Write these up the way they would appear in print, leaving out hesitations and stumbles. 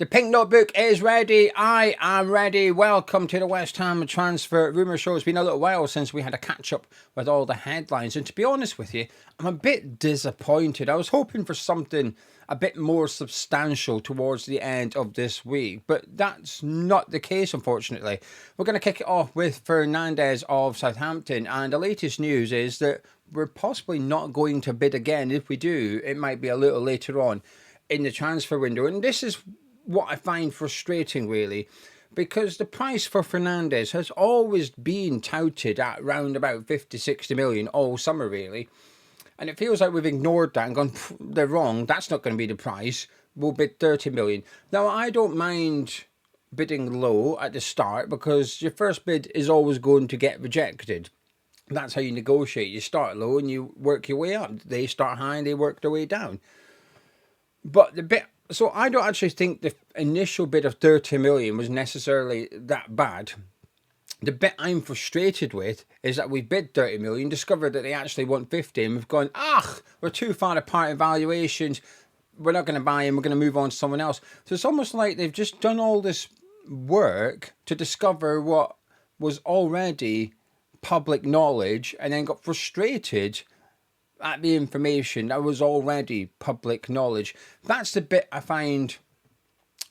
The pink notebook is ready. I am ready. Welcome to the West Ham transfer rumour show. It's been a little while since we had a catch up with all the headlines. And to be honest with you, I'm a bit disappointed. I was hoping for something a bit more substantial towards the end of this week. But that's not the case, unfortunately. We're going to kick it off with Fernandez of Southampton. And the latest news is that we're possibly not going to bid again. If we do, it might be a little later on in the transfer window. And this is what I find frustrating, really, because the price for Fernandez has always been touted at around about 50, 60 million all summer, really. And it feels like we've ignored that and gone, they're wrong, that's not going to be the price, we'll bid 30 million. Now, I don't mind bidding low at the start because your first bid is always going to get rejected. That's how you negotiate. You start low and you work your way up. They start high and they work their way down. But the bit... So I don't actually think the initial bid of 30 million was necessarily that bad. The bit I'm frustrated with is that we bid 30 million, discovered that they actually want 50, and we've gone, we're too far apart in valuations, we're not going to buy him, we're going to move on to someone else. So it's almost like they've just done all this work to discover what was already public knowledge and then got frustrated at the information that was already public knowledge. That's the bit I find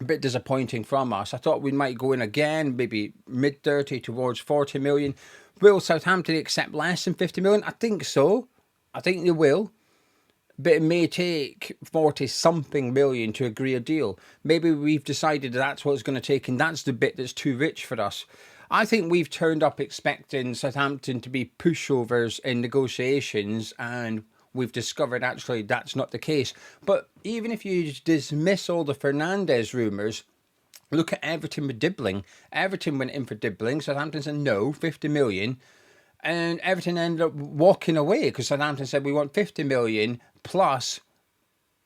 a bit disappointing from us. I thought we might go in again, maybe mid-30 towards 40 million. Will Southampton accept less than 50 million? I think so. I think they will. But it may take 40-something million to agree a deal. Maybe we've decided that's what it's going to take, and that's the bit that's too rich for us. I think we've turned up expecting Southampton to be pushovers in negotiations, and we've discovered actually that's not the case. But even if you dismiss all the Fernandez rumours, look at Everton with Dibbling. Everton went in for Dibbling. Southampton said no, 50 million. And Everton ended up walking away because Southampton said we want 50 million plus,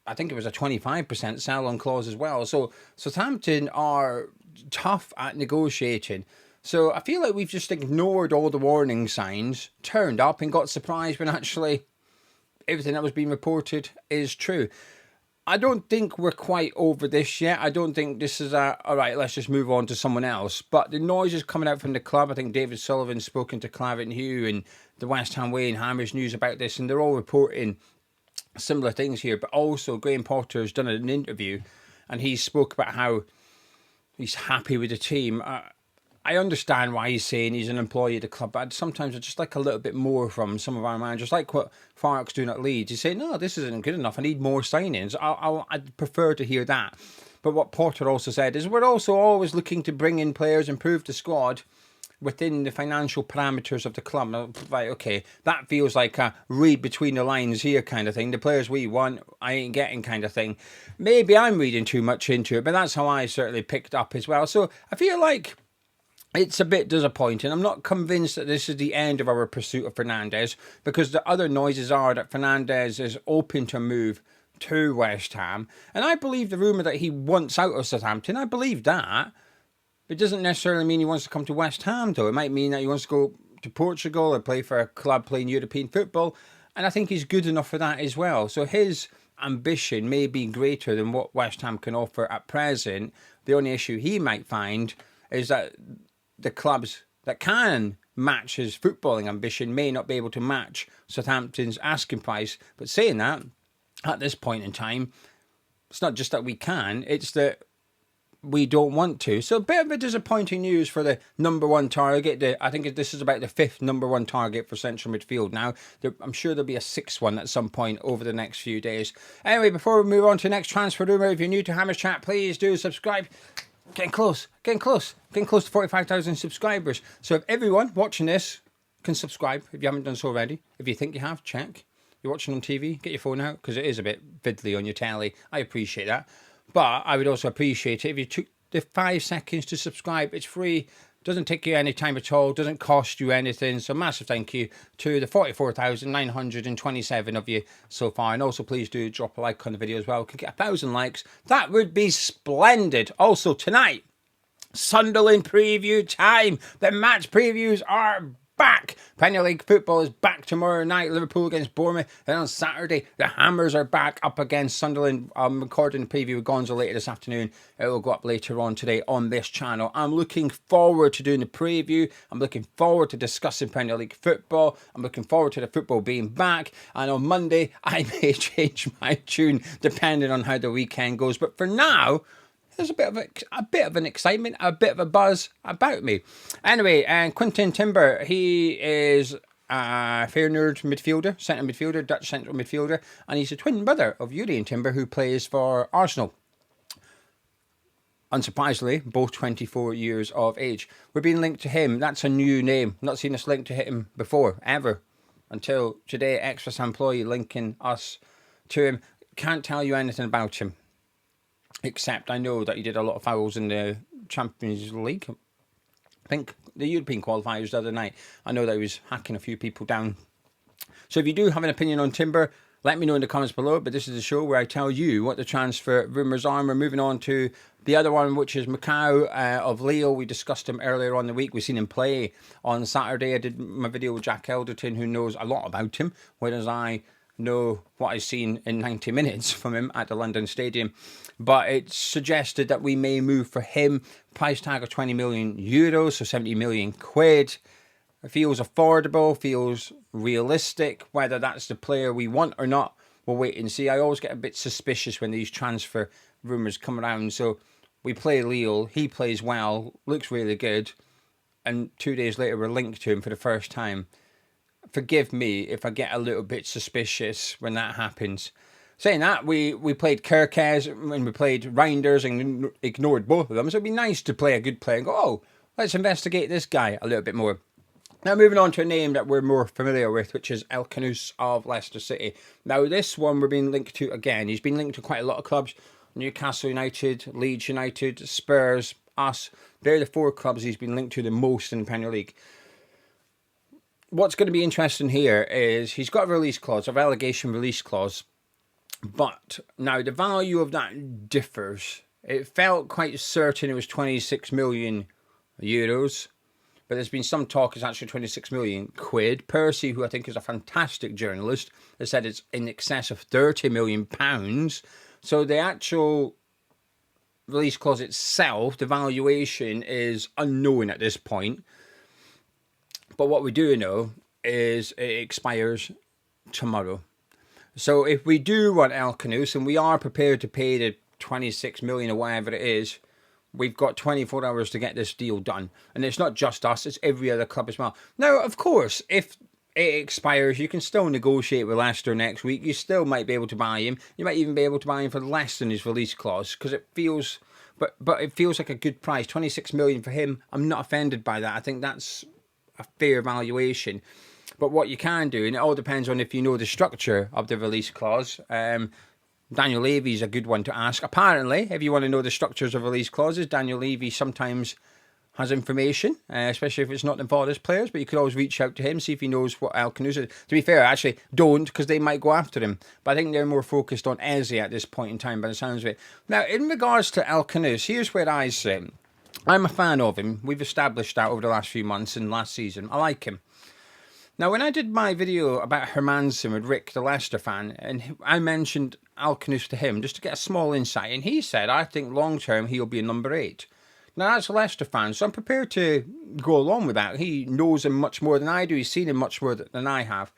I think it was a 25% sell-on clause as well. So Southampton are tough at negotiating. So I feel like we've just ignored all the warning signs, turned up and got surprised when actually everything that was being reported is true. I don't think we're quite over this yet. I don't think this is all right, let's just move on to someone else. But the noise is coming out from the club. I think David Sullivan's spoken to Claret Hugh and the West Ham Way and Hammers News about this, and they're all reporting similar things here. But also Graham Potter's done an interview and he spoke about how he's happy with the team. I understand why he's saying he's an employee of the club, but sometimes I'd just like a little bit more from some of our managers, like what Farke's doing at Leeds. He's saying, no, this isn't good enough. I need more signings. I'd prefer to hear that. But what Potter also said is we're also always looking to bring in players, improve the squad within the financial parameters of the club. Right, okay, that feels like a read between the lines here kind of thing. The players we want, I ain't getting kind of thing. Maybe I'm reading too much into it, but that's how I certainly picked up as well. So I feel like it's a bit disappointing. I'm not convinced that this is the end of our pursuit of Fernandez, because the other noises are that Fernandez is open to move to West Ham. And I believe the rumour that he wants out of Southampton. I believe that. It doesn't necessarily mean he wants to come to West Ham, though. It might mean that he wants to go to Portugal or play for a club playing European football. And I think he's good enough for that as well. So his ambition may be greater than what West Ham can offer at present. The only issue he might find is that the clubs that can match his footballing ambition may not be able to match Southampton's asking price. But saying that, at this point in time, it's not just that we can, it's that we don't want to. So a bit of a disappointing news for the number one target. I think this is about the 5th number one target for central midfield now. I'm sure there'll be a 6th one at some point over the next few days. Anyway, before we move on to the next transfer rumour, if you're new to Hammers Chat, please do subscribe. Getting close to 45,000 subscribers. So if everyone watching this can subscribe, if you haven't done so already, if you think you have, check. You're watching on TV, get your phone out, because it is a bit fiddly on your telly. I appreciate that. But I would also appreciate it if you took the 5 seconds to subscribe. It's free, doesn't take you any time at all, doesn't cost you anything. So massive thank you to the 44,927 of you so far. And also please do drop a like on the video as well. We can get 1,000 likes. That would be splendid. Also tonight, Sunderland preview time. The match previews are back. Premier League football is back tomorrow night. Liverpool against Bournemouth. Then on Saturday, the Hammers are back up against Sunderland. I'm recording the preview with Gonzo later this afternoon. It will go up later on today on this channel. I'm looking forward to doing the preview. I'm looking forward to discussing Premier League football. I'm looking forward to the football being back. And on Monday, I may change my tune depending on how the weekend goes. But for now, there's a bit of an excitement, a bit of a buzz about me. Anyway, Quinten Timber, he is a Feyenoord midfielder, centre midfielder, Dutch central midfielder, and he's a twin brother of Irving Timber, who plays for Arsenal. Unsurprisingly, both 24 years of age. We're being linked to him. That's a new name. Not seen us linked to him before, ever. Until today, Express employee linking us to him. Can't tell you anything about him. Except I know that he did a lot of fouls in the Champions League. I think the European qualifiers the other night. I know that he was hacking a few people down. So if you do have an opinion on Timber, let me know in the comments below. But this is the show where I tell you what the transfer rumours are. And we're moving on to the other one, which is Mukau of Lille. We discussed him earlier on the week. We've seen him play on Saturday. I did my video with Jack Elderton, who knows a lot about him, whereas I know what I've seen in 90 minutes from him at the London Stadium. But it's suggested that we may move for him. Price tag of 20 million euros, so 70 million quid. It feels affordable, feels realistic. Whether that's the player we want or not, we'll wait and see. I always get a bit suspicious when these transfer rumours come around. So we play Lille, he plays well, looks really good, and 2 days later we're linked to him for the first time. Forgive me if I get a little bit suspicious when that happens. Saying that, we played Kerkez and we played Reinders and ignored both of them. So it'd be nice to play a good player and go, oh, let's investigate this guy a little bit more. Now moving on to a name that we're more familiar with, which is El Khannouss of Leicester City. Now this one we're being linked to again. He's been linked to quite a lot of clubs. Newcastle United, Leeds United, Spurs, us. They're the four clubs he's been linked to the most in the Premier League. What's going to be interesting here is he's got a release clause, a relegation release clause. But now the value of that differs. It felt quite certain it was 26 million euros. But there's been some talk it's actually 26 million quid. Percy, who I think is a fantastic journalist, has said it's in excess of 30 million pounds. So the actual release clause itself, the valuation is unknown at this point. But what we do know is it expires tomorrow. So if we do want El Khannouss and we are prepared to pay the 26 million or whatever it is, we've got 24 hours to get this deal done. And it's not just us, it's every other club as well. Now, of course, if it expires, you can still negotiate with Leicester next week. You still might be able to buy him. You might even be able to buy him for less than his release clause because it feels... But it feels like a good price. 26 million for him, I'm not offended by that. I think that's a fair valuation. But what you can do, and it all depends on if you know the structure of the release clause. Daniel Levy's a good one to ask. Apparently, if you want to know the structures of release clauses, Daniel Levy sometimes has information, especially if it's not involved as players, but you could always reach out to him, see if he knows what El Khannouss is. To be fair, actually, don't, because they might go after him. But I think they're more focused on Eze at this point in time, by the sounds of it. Now, in regards to El Khannouss, here's where I say, I'm a fan of him. We've established that over the last few months and last season. I like him. Now, when I did my video about Hermansen with Rick, the Leicester fan, and I mentioned El Khannouss to him just to get a small insight, and he said, I think long-term he'll be a number 8. Now, that's a Leicester fan, so I'm prepared to go along with that. He knows him much more than I do. He's seen him much more than I have.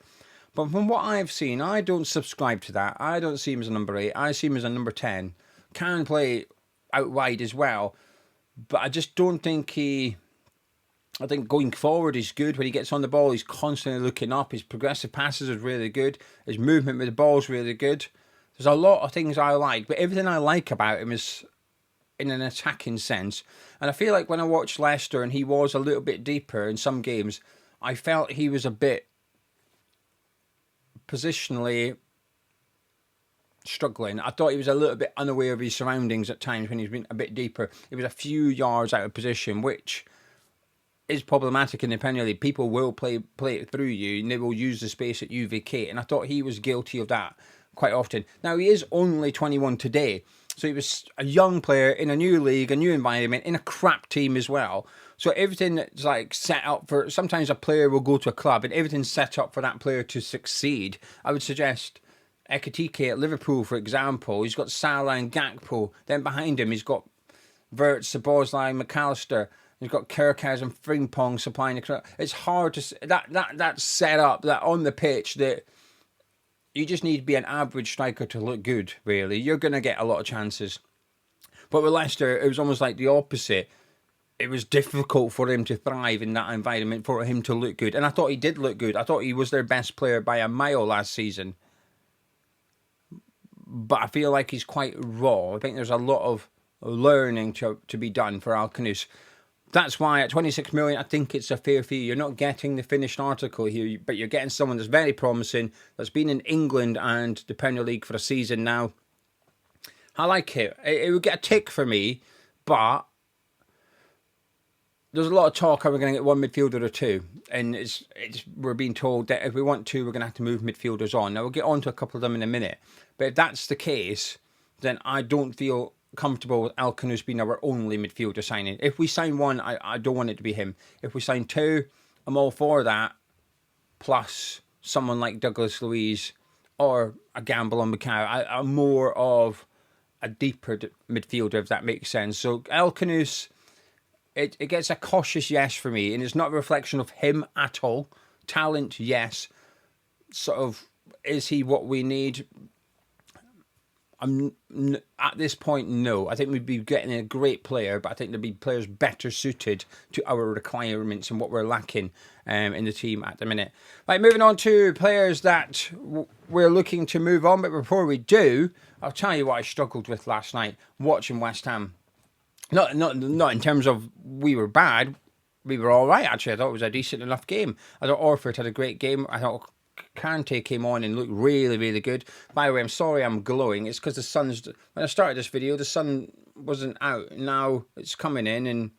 But from what I've seen, I don't subscribe to that. I don't see him as a number 8. I see him as a number 10. Can play out wide as well. But I just don't think he... I think going forward he's good. When he gets on the ball, he's constantly looking up. His progressive passes are really good. His movement with the ball is really good. There's a lot of things I like, but everything I like about him is in an attacking sense. And I feel like when I watched Leicester and he was a little bit deeper in some games, I felt he was a bit positionally struggling. I thought he was a little bit unaware of his surroundings at times when he's been a bit deeper. He was a few yards out of position, which is problematic in the Premier League. People will play it through you and they will use the space that you vacate. And I thought he was guilty of that quite often. Now, he is only 21 today. So he was a young player in a new league, a new environment, in a crap team as well. So everything that's like set up for, sometimes a player will go to a club and everything's set up for that player to succeed. I would suggest Ekitike at Liverpool, for example. He's got Salah and Gakpo. Then behind him, he's got Wirtz, Szoboszlai, McAllister. He's got Kerkaz and Frimpong supplying the. It's hard to that set up that on the pitch that you just need to be an average striker to look good. Really, you're going to get a lot of chances. But with Leicester, it was almost like the opposite. It was difficult for him to thrive in that environment, for him to look good. And I thought he did look good. I thought he was their best player by a mile last season. But I feel like he's quite raw. I think there's a lot of learning to be done for El Khannouss. That's why at 26 million, I think it's a fair fee. You're not getting the finished article here, but you're getting someone that's very promising, that's been in England and the Premier League for a season now. I like it. It would get a tick for me, but there's a lot of talk how we're going to get one midfielder or two. And we're being told that if we want to, we're going to have to move midfielders on. Now, we'll get on to a couple of them in a minute. But if that's the case, then I don't feel comfortable with El Khannouss being our only midfielder signing. If we sign one, I don't want it to be him. If we sign two, I'm all for that. Plus someone like Douglas Luiz or a gamble on Mukau. I'm more of a deeper midfielder, if that makes sense. So El Khannouss, it gets a cautious yes for me, and it's not a reflection of him at all. Talent, yes. Sort of, is he what we need? At this point, no. I think we'd be getting a great player, but I think there'd be players better suited to our requirements and what we're lacking in the team at the minute. Right, moving on to players that we're looking to move on. But before we do, I'll tell you what I struggled with last night watching West Ham. Not in terms of we were bad. We were all right, actually. I thought it was a decent enough game. I thought Orford had a great game. I thought Kante came on and looked really, really good. By the way, I'm sorry I'm glowing. It's because the sun's... When I started this video, the sun wasn't out. Now it's coming in, and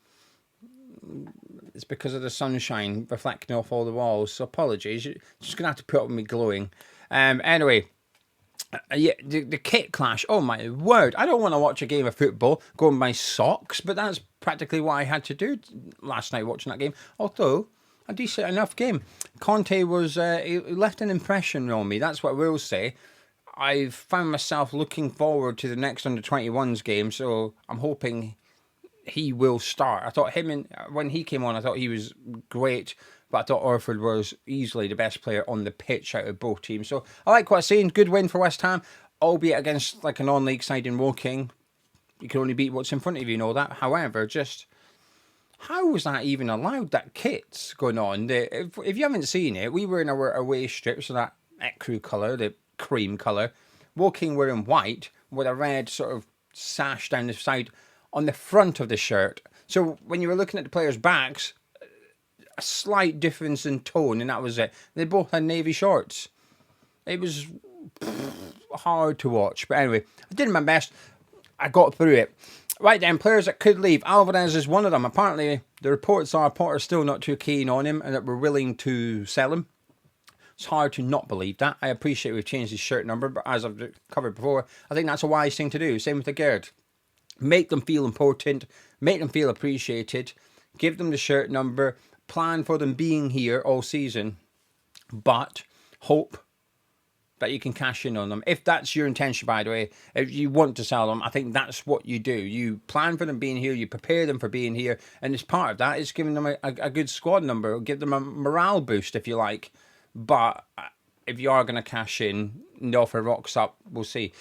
it's because of the sunshine reflecting off all the walls. So apologies. You're just going to have to put up with me glowing. Anyway... yeah, the kit clash. Oh my word! I don't want to watch a game of football go in my socks, but that's practically what I had to do last night watching that game. Although a decent enough game. Conte was he left an impression on me. That's what I will say. I found myself looking forward to the next under-21s game, so I'm hoping he will start. I thought when he came on, I thought he was great. But I thought Orford was easily the best player on the pitch out of both teams. So I like what I've seen. Good win for West Ham, albeit against like a non-league side in Woking. You can only beat what's in front of you, you know that. However, just how was that even allowed? That kit's going on. If you haven't seen it, we were in our away strip, so that ecru colour, the cream colour. Woking were in white with a red sort of sash down the side on the front of the shirt. So when you were looking at the players' backs, a slight difference in tone, and that was it. They both had navy shorts. It was hard to watch. But anyway, I did my best. I got through it. Right then, players that could leave. Alvarez is one of them. Apparently, the reports are Potter's still not too keen on him and that we're willing to sell him. It's hard to not believe that. I appreciate we've changed his shirt number, but as I've covered before, I think that's a wise thing to do. Same with the Gerd. Make them feel important. Make them feel appreciated. Give them the shirt number. Plan for them being here all season, but hope that you can cash in on them. If that's your intention, by the way, if you want to sell them, I think that's what you do. You plan for them being here, you prepare them for being here, and as part of that, it's giving them a good squad number, give them a morale boost, if you like. But if you are going to cash in, and the offer rocks up, we'll see.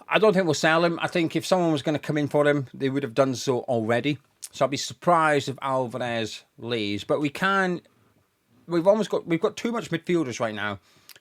I don't think we'll sell him. I think if someone was going to come in for him, they would have done so already. So I'd be surprised if Alvarez leaves. But we've got too much midfielders right now.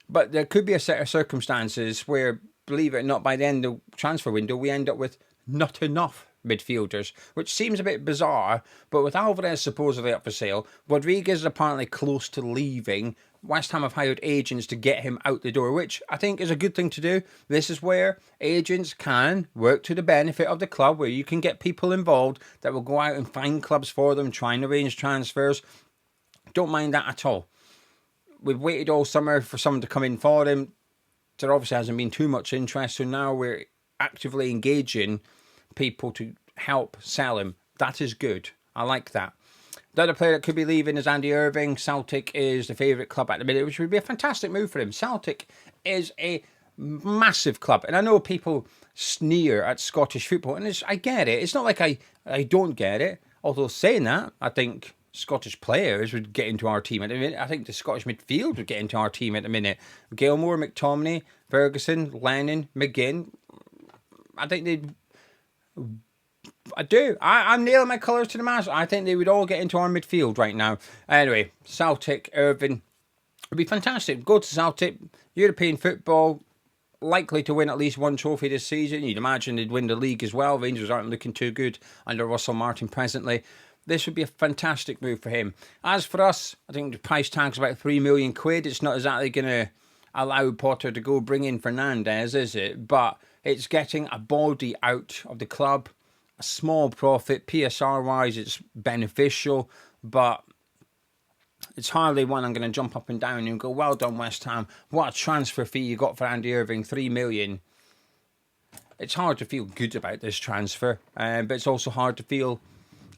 But there could be a set of circumstances where, believe it or not, by the end of the transfer window, we end up with not enough midfielders, which seems a bit bizarre. But with Alvarez supposedly up for sale, Rodriguez is apparently close to leaving. West Ham have hired agents to get him out the door, which I think is a good thing to do. This is where agents can work to the benefit of the club, where you can get people involved that will go out and find clubs for them, try and arrange transfers. Don't mind that at all. We've waited all summer for someone to come in for him. There obviously hasn't been too much interest, so now we're actively engaging people to help sell him. That is good. I like that. The other player that could be leaving is Andy Irving. Celtic is the favourite club at the minute, which would be a fantastic move for him. Celtic is a massive club, and I know people sneer at Scottish football, and I get it. It's not like I don't get it. Although saying that, I think Scottish players would get into our team at the minute. I think the Scottish midfield would get into our team at the minute. Gilmore, McTominay, Ferguson, Lennon, McGinn. I think they'd... I do. I'm nailing my colours to the mast. I think they would all get into our midfield right now. Anyway, Celtic, Irving, would be fantastic. Go to Celtic, European football, likely to win at least one trophy this season. You'd imagine they'd win the league as well. Rangers aren't looking too good under Russell Martin presently. This would be a fantastic move for him. As for us, I think the price tag's about £3 million. It's not exactly going to allow Potter to go bring in Fernandez, is it? But it's getting a body out of the club. A small profit, PSR-wise, it's beneficial, but it's hardly one I'm going to jump up and down and go, well done, West Ham. What a transfer fee you got for Andy Irving, £3 million. It's hard to feel good about this transfer, but it's also hard to feel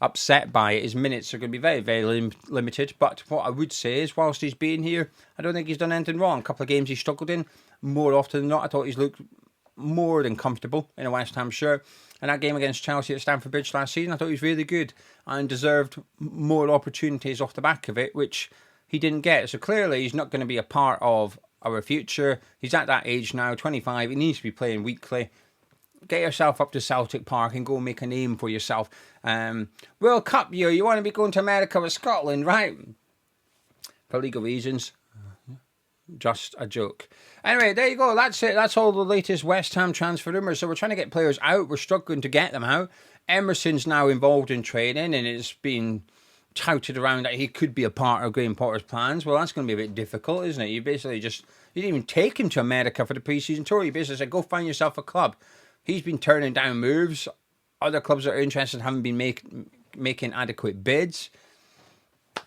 upset by it. His minutes are going to be very, very limited, but what I would say is, whilst he's been here, I don't think he's done anything wrong. A couple of games he struggled in, more often than not, I thought he's looked more than comfortable in a West Ham shirt. And that game against Chelsea at Stamford Bridge last season, I thought he was really good and deserved more opportunities off the back of it, which he didn't get. So clearly he's not going to be a part of our future. He's at that age now, 25. He needs to be playing weekly. Get yourself up to Celtic Park and go make a name for yourself. World Cup year, you want to be going to America with Scotland, right? For legal reasons. Just a joke. Anyway, there you go. That's it. That's all the latest West Ham transfer rumours. So we're trying to get players out. We're struggling to get them out. Emerson's now involved in training, and it's been touted around that he could be a part of Graham Potter's plans. Well, that's going to be a bit difficult, isn't it? You basically you didn't even take him to America for the pre-season tour. You basically said, go find yourself a club. He's been turning down moves. Other clubs that are interested haven't been making adequate bids.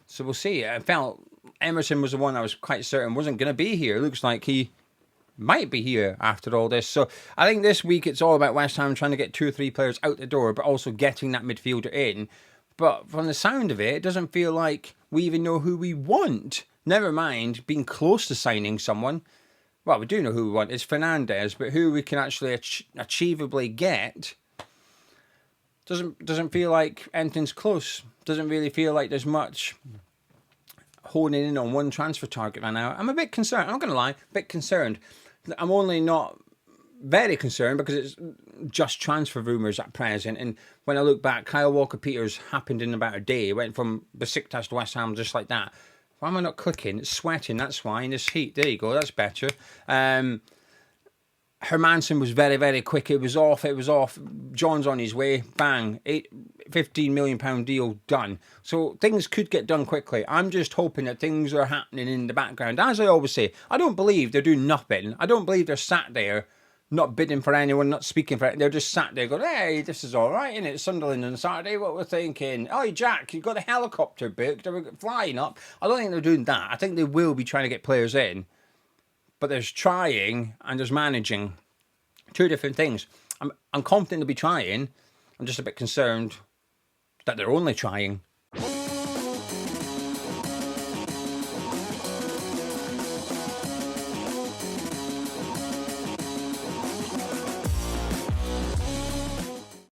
So we'll see. I felt Emerson was the one I was quite certain wasn't going to be here. It looks like he might be here after all this. So I think this week it's all about West Ham trying to get 2 or 3 players out the door, but also getting that midfielder in. But from the sound of it, it doesn't feel like we even know who we want. Never mind being close to signing someone. Well, we do know who we want. It's Fernandez, but who we can actually achievably get doesn't feel like anything's close. Doesn't really feel like there's much honing in on one transfer target right now. I'm a bit concerned. I'm not going to lie, a bit concerned. I'm only not very concerned because it's just transfer rumours at present. And when I look back, Kyle Walker-Peters happened in about a day. It went from Besiktas to West Ham just like that. Why am I not clicking? It's sweating, that's why, in this heat. There you go, that's better. Hermansen was very, very quick. It was off. John's on his way. Bang. £15 million deal done. So things could get done quickly. I'm just hoping that things are happening in the background. As I always say, I don't believe they're doing nothing. I don't believe they're sat there not bidding for anyone, not speaking for it. They're just sat there going, hey, this is all right, isn't it? Sunderland on Saturday, what we're thinking. Oh, Jack, you've got a helicopter booked. They're flying up. I don't think they're doing that. I think they will be trying to get players in. But there's trying and there's managing. 2 different things. I'm confident they'll be trying. I'm just a bit concerned that they're only trying.